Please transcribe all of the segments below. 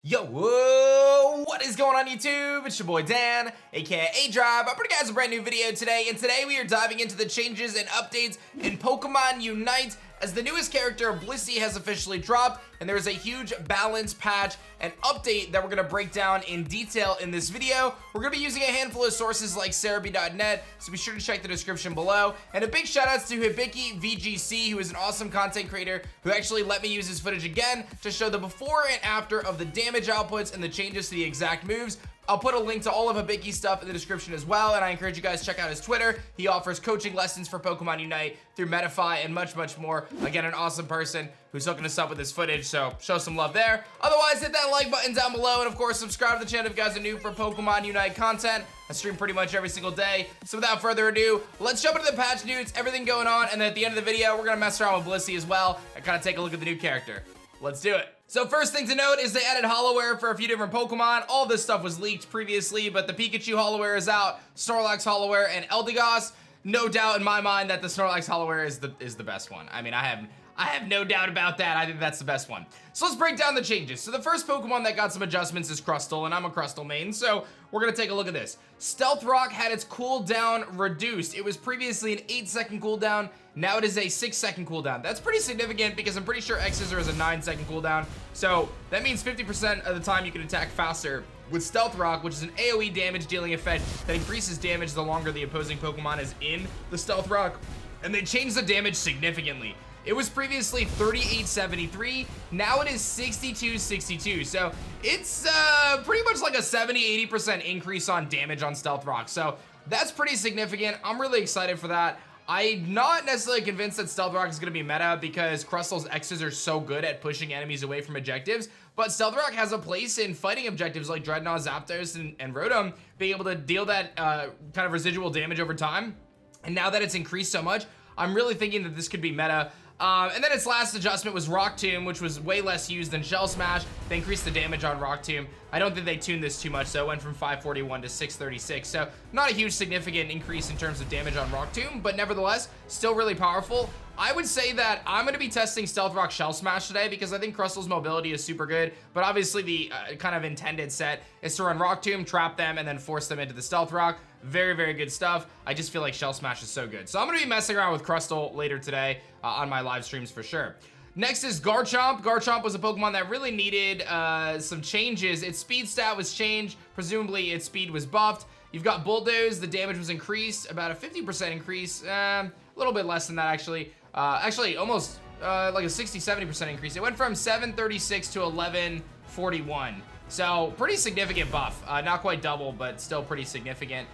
Yo, whoa, what is going on YouTube? It's your boy Dan, aka aDrive. I'm bringing you guys a brand new video today, and today we are diving into the changes and updates in Pokemon Unite as the newest character, Blissey, has officially dropped, and there is a huge balance patch and update that we're going to break down in detail in this video. We're going to be using a handful of sources like Cerebi.net, so be sure to check the description below. And a big shout out to HibikiVGC, who is an awesome content creator who actually let me use his footage again to show the before and after of the damage outputs and the changes to the exact moves. I'll put a link to all of Hibiki's stuff in the description as well, and I encourage you guys to check out his Twitter. He offers coaching lessons for Pokemon Unite through Metafy and much, much more. Again, an awesome person who's hooking us up with his footage, so show some love there. Otherwise, hit that like button down below, and of course, subscribe to the channel if you guys are new for Pokemon Unite content. I stream pretty much every single day, so without further ado, let's jump into the patch news, everything going on, and then at the end of the video, we're gonna mess around with Blissey as well and kind of take a look at the new character. Let's do it. So first thing to note is they added Hollowware for a few different Pokemon. All this stuff was leaked previously, but the Pikachu Hollowware is out, Snorlax Hollowware, and Eldegoss. No doubt in my mind that the Snorlax Hollowware is the best one. I mean, I have no doubt about that. I think that's the best one. So let's break down the changes. So the first Pokemon that got some adjustments is Crustle, and I'm a Crustle main, so we're gonna take a look at this. Stealth Rock had its cooldown reduced. It was previously an 8-second cooldown. Now it is a 6-second cooldown. That's pretty significant because I'm pretty sure X-Scissor is a 9-second cooldown. So that means 50% of the time you can attack faster with Stealth Rock, which is an AoE damage dealing effect that increases damage the longer the opposing Pokemon is in the Stealth Rock. And they changed the damage significantly. It was previously 3873, now it is 6262. So it's pretty much like a 70-80% increase on damage on Stealth Rock. So that's pretty significant. I'm really excited for that. I'm not necessarily convinced that Stealth Rock is going to be meta because Crustle's X's are so good at pushing enemies away from objectives, but Stealth Rock has a place in fighting objectives like Dreadnought, Zapdos, and Rotom, being able to deal that kind of residual damage over time. And now that it's increased so much, I'm really thinking that this could be meta. And then its last adjustment was Rock Tomb, which was way less used than Shell Smash. They increased the damage on Rock Tomb. I don't think they tuned this too much, so it went from 541 to 636. So not a huge significant increase in terms of damage on Rock Tomb, but nevertheless, still really powerful. I would say that I'm going to be testing Stealth Rock Shell Smash today because I think Crustle's mobility is super good, but obviously the kind of intended set is to run Rock Tomb, trap them, and then force them into the Stealth Rock. Very, very good stuff. I just feel like Shell Smash is so good. So I'm going to be messing around with Crustle later today on my live streams for sure. Next is Garchomp. Garchomp was a Pokemon that really needed some changes. Its speed stat was changed. Presumably its speed was buffed. You've got Bulldoze. The damage was increased, about a 50% increase. A little bit less than that actually. Actually almost like a 60-70% increase. It went from 736 to 1141. So pretty significant buff. Not quite double, but still pretty significant.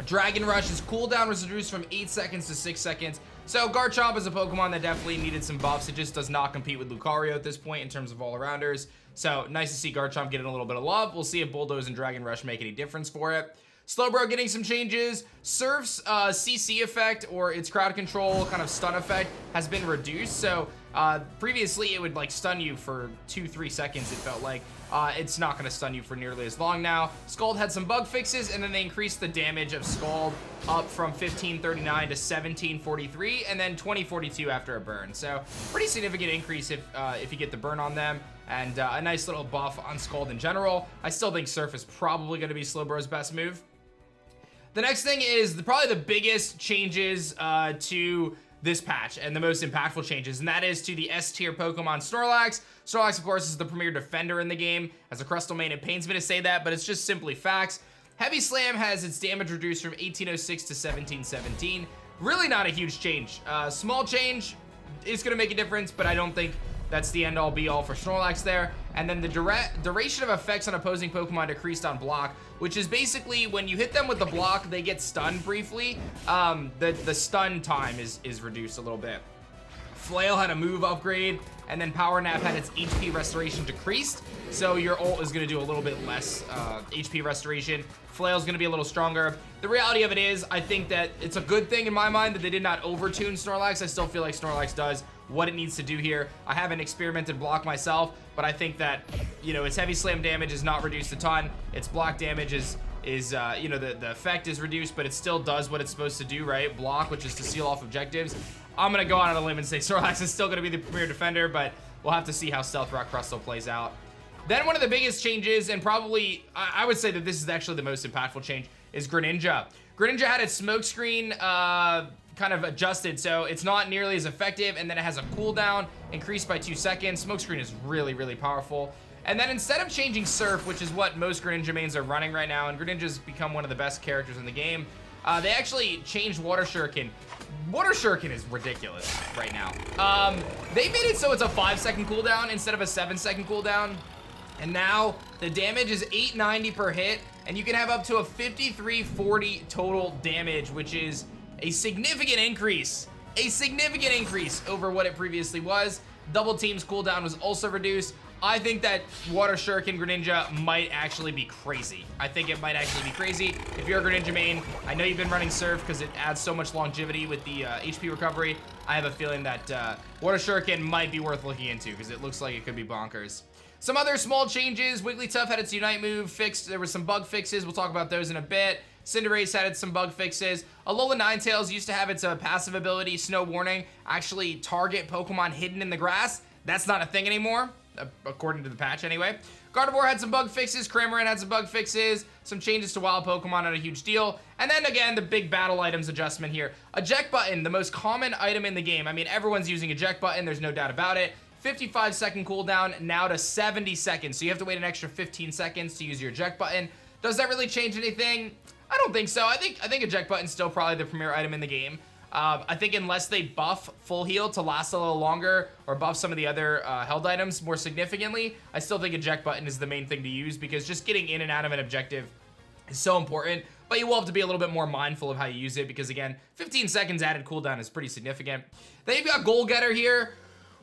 Dragon Rush's cooldown was reduced from 8 seconds to 6 seconds. So Garchomp is a Pokemon that definitely needed some buffs. It just does not compete with Lucario at this point in terms of all-arounders. So nice to see Garchomp getting a little bit of love. We'll see if Bulldoze and Dragon Rush make any difference for it. Slowbro getting some changes. Surf's CC effect, or its crowd control kind of stun effect, has been reduced. So previously it would like stun you for 2-3 seconds, it felt like. It's not going to stun you for nearly as long now. Scald had some bug fixes, and then they increased the damage of Scald up from 1539 to 1743, and then 2042 after a burn. So pretty significant increase if you get the burn on them, and a nice little buff on Scald in general. I still think Surf is probably going to be Slowbro's best move. The next thing is probably the biggest changes to this patch and the most impactful changes, and that is to the S-tier Pokemon Snorlax. Snorlax, of course, is the premier defender in the game. As a Crustle main, it pains me to say that, but it's just simply facts. Heavy Slam has its damage reduced from 1806 to 1717. Really not a huge change. Small change is going to make a difference, but I don't think that's the end-all be-all for Snorlax there. And then the duration of effects on opposing Pokemon decreased on block, which is basically when you hit them with the block, they get stunned briefly. The stun time is reduced a little bit. Flail had a move upgrade, and then Power Nap had its HP restoration decreased, so your ult is going to do a little bit less HP restoration. Flail's going to be a little stronger. The reality of it is, I think that it's a good thing in my mind that they did not overtune Snorlax. I still feel like Snorlax does what it needs to do here. I haven't experimented block myself, but I think that, you know, its Heavy Slam damage is not reduced a ton. Its block damage is you know, the effect is reduced, but it still does what it's supposed to do, right? Block, which is to seal off objectives. I'm going to go out on a limb and say Snorlax is still going to be the premier defender, but we'll have to see how Stealth Rock Crustle plays out. Then one of the biggest changes, and probably, I would say that this is actually the most impactful change, is Greninja. Greninja had its smokescreen kind of adjusted, so it's not nearly as effective, and then it has a cooldown increased by 2 seconds. Smokescreen is really, really powerful. And then instead of changing Surf, which is what most Greninja mains are running right now, and Greninja's become one of the best characters in the game, they actually changed Water Shuriken. Water Shuriken is ridiculous right now. They made it so it's a 5-second cooldown instead of a 7-second cooldown. And now the damage is 890 per hit, and you can have up to a 5340 total damage, which is a significant increase over what it previously was. Double team's cooldown was also reduced. I think that Water Shuriken Greninja might actually be crazy. I think it might actually be crazy. If you're a Greninja main, I know you've been running Surf because it adds so much longevity with the HP recovery. I have a feeling that Water Shuriken might be worth looking into because it looks like it could be bonkers. Some other small changes. Wigglytuff had its Unite move fixed. There were some bug fixes. We'll talk about those in a bit. Cinderace had some bug fixes. Alola Ninetales used to have its passive ability, Snow Warning, actually target Pokemon hidden in the grass. That's not a thing anymore, according to the patch anyway. Gardevoir had some bug fixes. Cramorant had some bug fixes. Some changes to wild Pokemon, not a huge deal. And then again, the big battle items adjustment here. Eject button, the most common item in the game. I mean, everyone's using eject button. There's no doubt about it. 55-second cooldown, now to 70 seconds. So you have to wait an extra 15 seconds to use your eject button. Does that really change anything? I don't think so. I think eject button's still probably the premier item in the game. I think unless they buff full heal to last a little longer or buff some of the other held items more significantly, I still think eject button is the main thing to use because just getting in and out of an objective is so important. But you will have to be a little bit more mindful of how you use it because again, 15 seconds added cooldown is pretty significant. Then you've got Goal Getter here,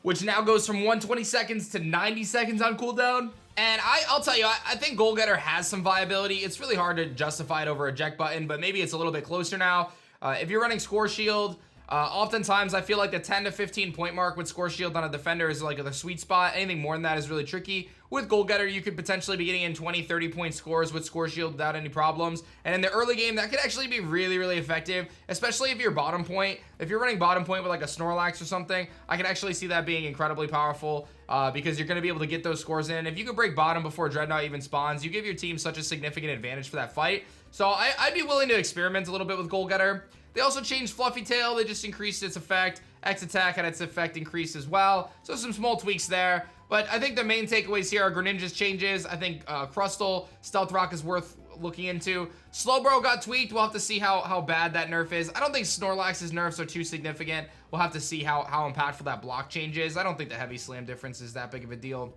which now goes from 120 seconds to 90 seconds on cooldown. And I'll tell you, I think Goal Getter has some viability. It's really hard to justify it over eject button, but maybe it's a little bit closer now. If you're running Score Shield, oftentimes I feel like the 10 to 15 point mark with Score Shield on a defender is like the sweet spot. Anything more than that is really tricky. With Goal Getter, you could potentially be getting in 20, 30 point scores with Score Shield without any problems. And in the early game, that could actually be really, really effective, especially if you're bottom point. If you're running bottom point with like a Snorlax or something, I can actually see that being incredibly powerful because you're going to be able to get those scores in. If you could break bottom before Dreadnought even spawns, you give your team such a significant advantage for that fight. So I'd be willing to experiment a little bit with Goal Getter. They also changed Fluffy Tail. They just increased its effect. X Attack had its effect increased as well. So some small tweaks there. But I think the main takeaways here are Greninja's changes. I think Crustle, Stealth Rock is worth looking into. Slowbro got tweaked. We'll have to see how bad that nerf is. I don't think Snorlax's nerfs are too significant. We'll have to see how impactful that block change is. I don't think the heavy slam difference is that big of a deal.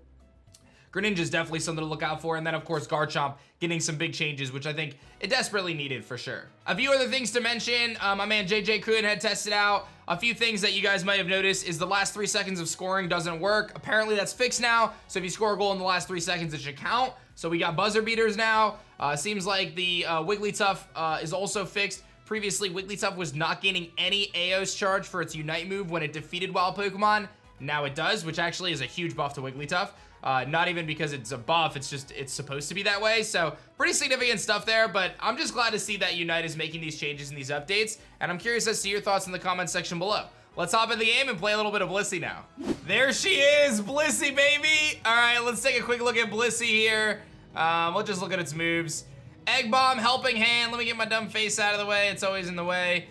Greninja is definitely something to look out for. And then, of course, Garchomp getting some big changes, which I think it desperately needed for sure. A few other things to mention. My man JJ Kuhn had tested out. A few things that you guys might have noticed is the last 3 seconds of scoring doesn't work. Apparently, that's fixed now. So if you score a goal in the last 3 seconds, it should count. So we got buzzer beaters now. Seems like the Wigglytuff is also fixed. Previously, Wigglytuff was not gaining any AOS charge for its Unite move when it defeated wild Pokemon. Now it does, which actually is a huge buff to Wigglytuff. Not even because it's a buff, it's just, it's supposed to be that way. So pretty significant stuff there, but I'm just glad to see that Unite is making these changes and these updates. And I'm curious as to your thoughts in the comment section below. Let's hop in the game and play a little bit of Blissey now. There she is, Blissey, baby. All right, let's take a quick look at Blissey here. We'll just look at its moves. Egg Bomb, Helping Hand. Let me get my dumb face out of the way. It's always in the way.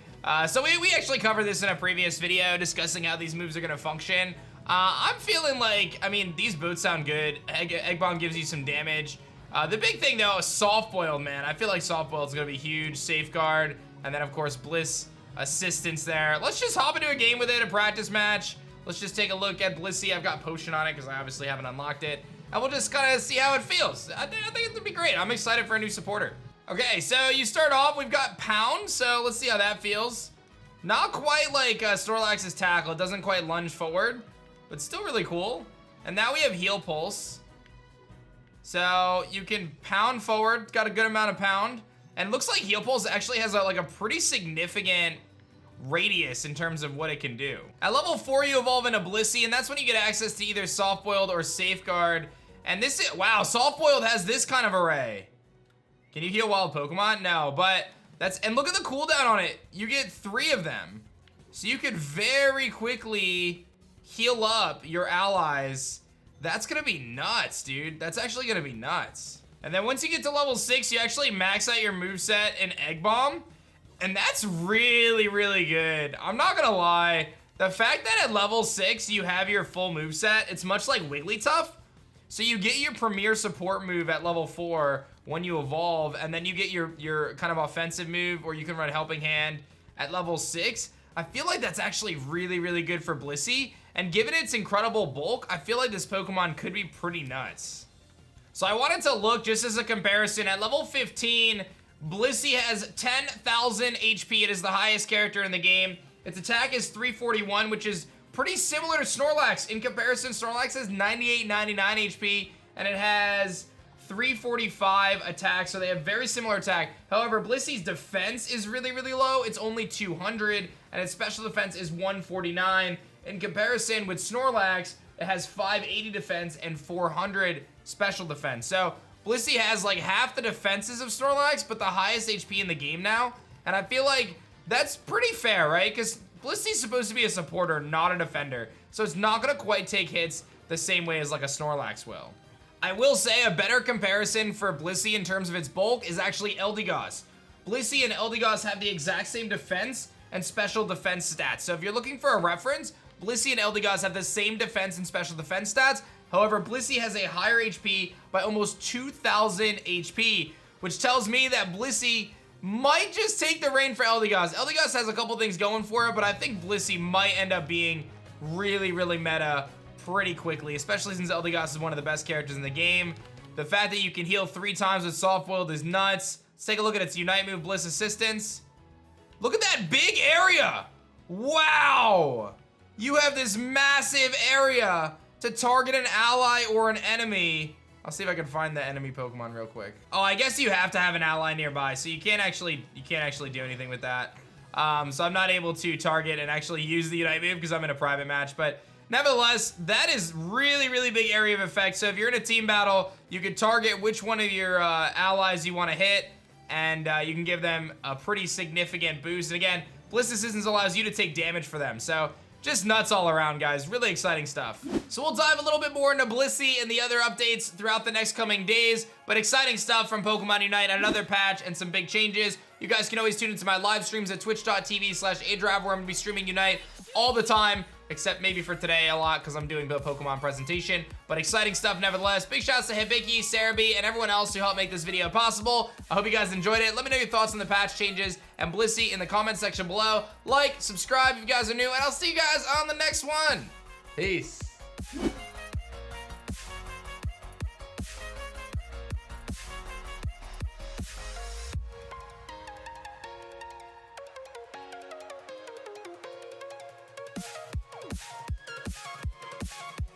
So we actually covered this in a previous video discussing how these moves are gonna function. I'm feeling like, I mean, these boots sound good. Egg Bomb gives you some damage. The big thing though is Soft Boiled, man. I feel like Soft Boiled is gonna be huge. Safeguard, and then of course Bliss assistance there. Let's just hop into a game with it, a practice match. Let's just take a look at Blissey. I've got Potion on it because I obviously haven't unlocked it. And we'll just kind of see how it feels. I think it'll be great. I'm excited for a new supporter. Okay, so you start off, we've got Pound, so let's see how that feels. Not quite like Snorlax's Tackle. It doesn't quite lunge forward, but still really cool. And now we have Heal Pulse. So you can pound forward, got a good amount of pound. And it looks like Heal Pulse actually has like a pretty significant radius in terms of what it can do. At level 4, you evolve into Blissey, and that's when you get access to either Soft Boiled or Safeguard. And this is, wow, Soft Boiled has this kind of array. Can you heal wild Pokemon? No, but that's, and look at the cooldown on it. You get 3 of them. So you could very quickly heal up your allies That's gonna be nuts, dude. That's actually gonna be nuts. And then once you get to level 6, you actually max out your moveset in Egg Bomb. And that's really, really good. I'm not gonna lie. The fact that at level 6, you have your full moveset, it's much like Wigglytuff. So you get your premier support move at level 4 when you evolve, and then you get your kind of offensive move, or you can run Helping Hand at level 6. I feel like that's actually really, really good for Blissey. And given its incredible bulk, I feel like this Pokemon could be pretty nuts. So I wanted to look just as a comparison. At level 15, Blissey has 10,000 HP. It is the highest character in the game. Its attack is 341, which is pretty similar to Snorlax. In comparison, Snorlax has 9899 HP, and it has 345 attack, so they have very similar attack. However, Blissey's defense is really, really low. It's only 200, and its special defense is 149. In comparison with Snorlax, it has 580 defense and 400 special defense. So Blissey has like half the defenses of Snorlax, but the highest HP in the game now. And I feel like that's pretty fair, right? Because Blissey's supposed to be a supporter, not a defender. So it's not gonna quite take hits the same way as like a Snorlax will. I will say a better comparison for Blissey in terms of its bulk is actually Eldegoss. Blissey and Eldegoss have the exact same defense and special defense stats. So if you're looking for a reference, Blissey and Eldegoss have the same defense and special defense stats. However, Blissey has a higher HP by almost 2,000 HP, which tells me that Blissey might just take the reign for Eldegoss. Eldegoss has a couple things going for it, but I think Blissey might end up being really, really meta pretty quickly, especially since Eldegoss is one of the best characters in the game. The fact that you can heal 3 times with Soft Boiled is nuts. Let's take a look at its Unite move, Bliss Assistance. Look at that big area. Wow. You have this massive area to target an ally or an enemy. I'll see if I can find the enemy Pokemon real quick. Oh, I guess you have to have an ally nearby, so you can't actually do anything with that. So I'm not able to target and actually use the Unite move because I'm in a private match, but nevertheless, that is really, really big area of effect. So if you're in a team battle, you can target which one of your allies you want to hit, and you can give them a pretty significant boost. And again, Bliss Assistance allows you to take damage for them. So just nuts all around, guys. Really exciting stuff. So we'll dive a little bit more into Blissey and the other updates throughout the next coming days, but exciting stuff from Pokemon Unite, another patch and some big changes. You guys can always tune into my live streams at twitch.tv/aDrive, where I'm gonna be streaming Unite all the time, except maybe for today a lot because I'm doing the Pokemon presentation, but exciting stuff nevertheless. Big shouts to Hibiki, Cerebi, and everyone else who helped make this video possible. I hope you guys enjoyed it. Let me know your thoughts on the patch changes and Blissey in the comment section below. Like, subscribe if you guys are new, and I'll see you guys on the next one. Peace.